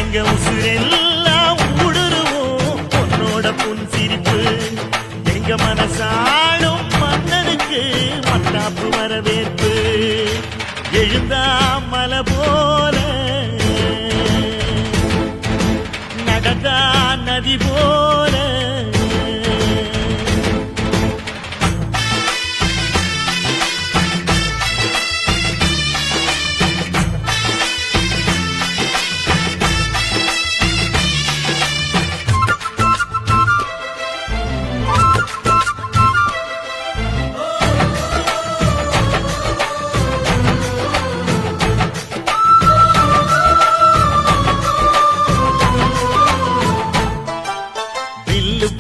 எங்க உசுரெல்லாம் ஊடுருவோம் உன்னோட புன் சிரிப்பு. எங்க மனசாடும் மன்னனுக்கு மத்தாப்பு வரவேற்பு. எழுந்தா மலை போல நடந்தா நதி போல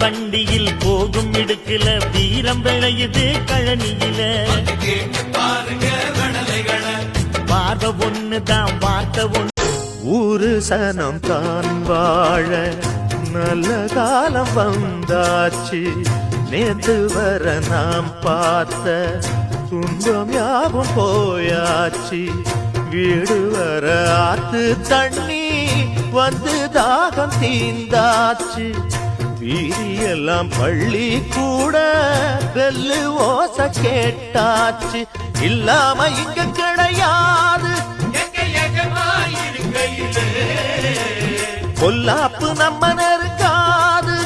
வண்டியில் போகும் இடுக்குல வீரம் விளையுது கழனியில. பார்வை ஒண்ணுதான் வார்த்தை ஒண்ணு. ஊரு சனம் தான் வாழ நல்ல காலம் வந்தாச்சு. நேத்து வர நாம் பார்த்த துன்பம் யாவும் போயாச்சு. வீடு வர ஆத்து தண்ணி வந்து தாகம் தீந்தாச்சு. வீதியெல்லாம் பள்ளி கூட பெல்லு ஓச கேட்டாச்சு. இல்லாம இங்க கிடையாது பொல்லாப்பு நம்ம நெருங்காது.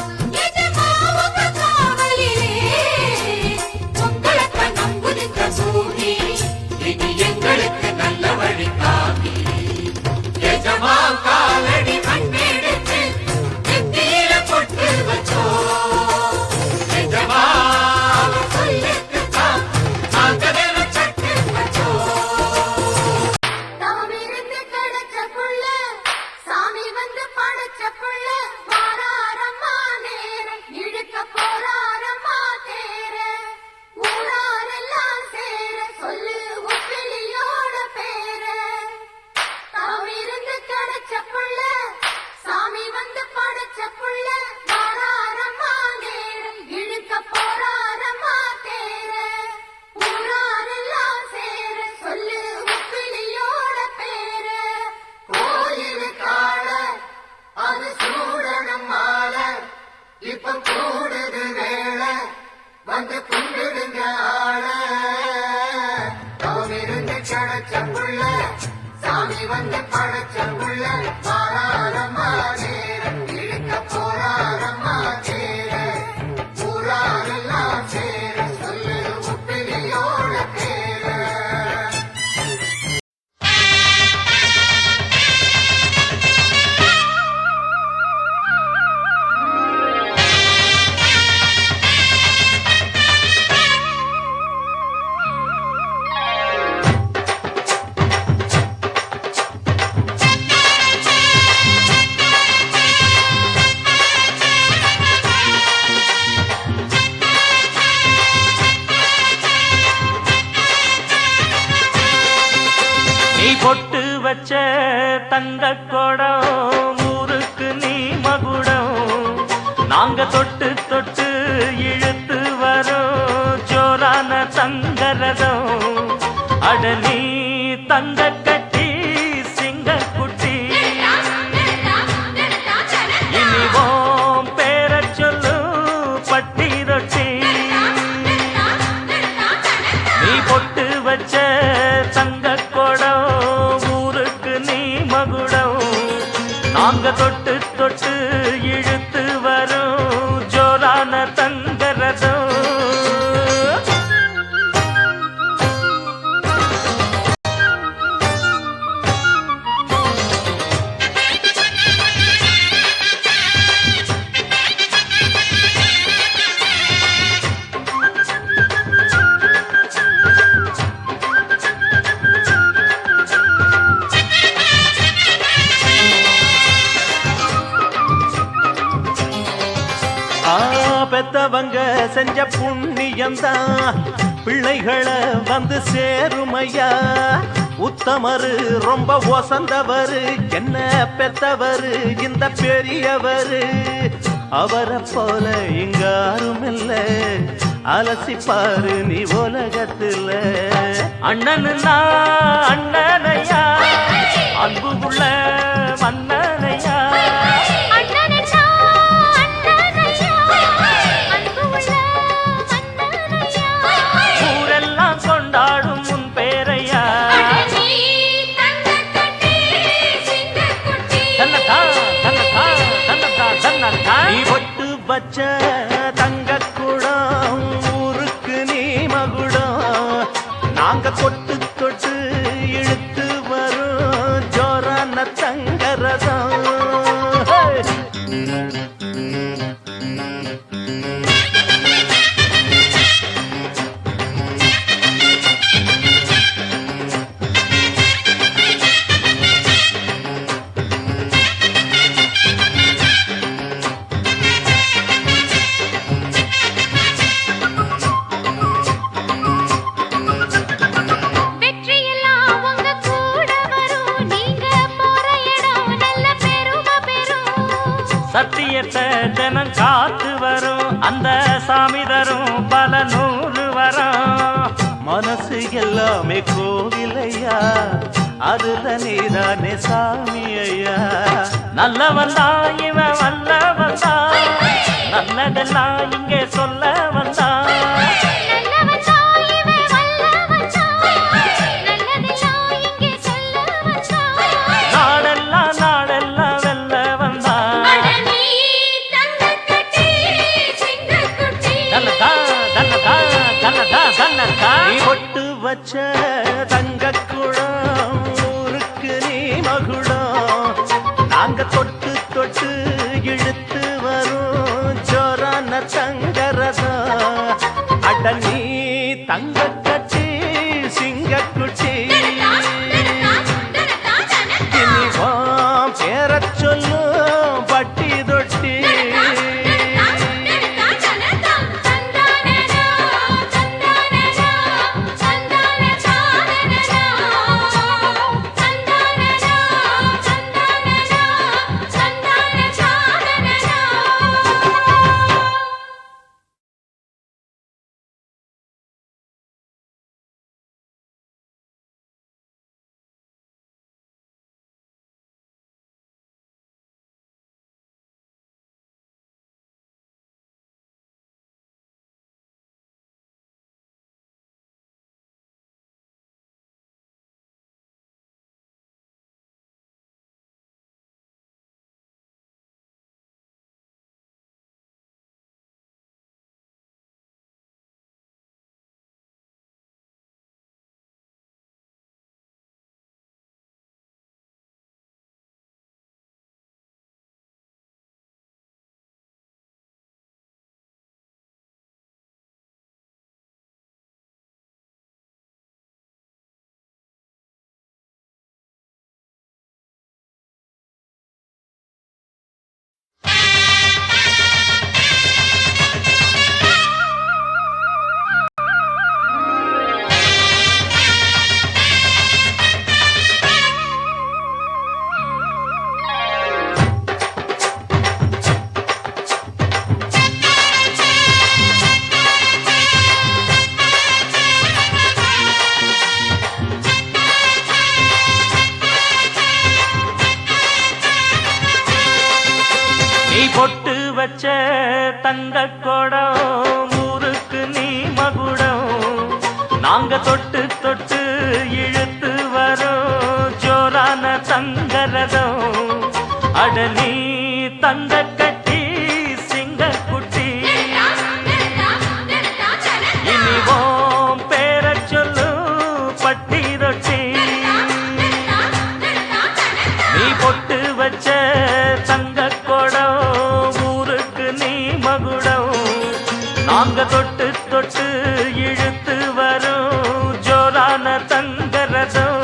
நல்ல வழி காமி எஜமா காலடி மண்ணெடுத்து சாமி வந்து படைச்ச புள்ள பாராரம்மா நேரம் இழுக்க போராரம்மா சேர ஊராரெல்லாம் சேர சொல்லு உப்பிலியோட பேர. பொட்டு வச்ச தங்க கொடம் ஊருக்கு நீ மகுடம். நாங்க தொட்டு தொட்டு இழுத்து வரோம் ஜோரான தங்கரதம். அட நீ தங்க கட்டி சிங்க குட்டி இனிவோம் பேர சொல்லு பட்டி ரொட்டி. நீ பொட்டு வச்ச தங்க கொடம் ஊருக்கு நீ மகுடம். நாங்க தொட்டு தொட்டு இழுத்து வரும் ஜோரான தங்கரதம். பெத்தவங்க செஞ்ச புண்ணியம்தான் பிள்ளைகளை வந்து சேருமையா. உத்தமரு ரொம்ப ஒசந்தவரு என்ன பெத்தவரு இந்த பெரியவரு. அவரை போல இங்க யாரும் இல்ல அலசிப்பாரு நீ உலகத்துல. அண்ணனுன்னா அண்ணனையா அன்பு உள்ள மன்னனையா வச்ச தங்க குடம் ஊருக்கு நீ மகுடம் நாங்க தொட்டு தொட்டு இழுத்து வரும் ஜோரான தங்கரதம் சத்தியத்தை தினம் காத்து வரும் அந்த சாமி தரும் பல நூறு வரும் மனசு எல்லாமே கோவிலையா அதுல நீதானே சாமி ஐயா நல்லவன் தான் இவன் வல்லவன் தான் நல்லதெல்லாம் இங்கே சொல்ல வந்தான் நீ பொட்டு வச்ச தங்க குடம் ஊருக்கு நீ மகுடம் நாங்க தொட்டு தொட்டு இழுத்து வரும் ஜோரான தங்கரதம் அட நீ தங்க கட்டி சிங்க குட்டி இனிவாம் பேரச் சொல்லும் பட்டி தொட்டி பொட்டு வச்ச தங்க குடம் ஊருக்கு நீ மகுடம் நாங்க தொட்டு தொட்டு இழுத்து வரோம் ஜோரான தங்கரதம் அட நீ தங்க கட்டி சிங்க குட்டி இனிவோம் பேரச் சொல்லு பட்டி ரொட்டி நீ பொட்டு வச்ச தங்க நாங்க தொட்டு தொட்டு இழுத்து வரும் ஜோரான தங்கரதம்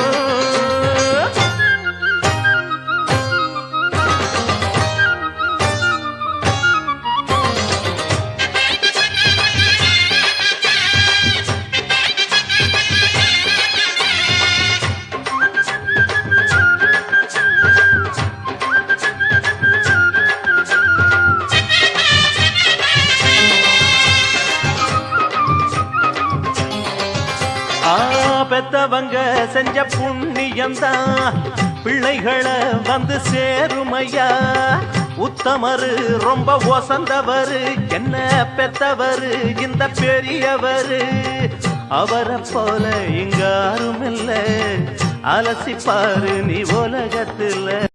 பெத்தவங்க செஞ்ச புண்ணியம்தான் பிள்ளைகளை வந்து சேருமையா உத்தமரு ரொம்ப ஒசந்தவரு என்ன பெத்தவரு இந்த பெரியவரு அவரை போல இங்காரும் இல்ல அலசிப்பாரு நீ உலகத்துல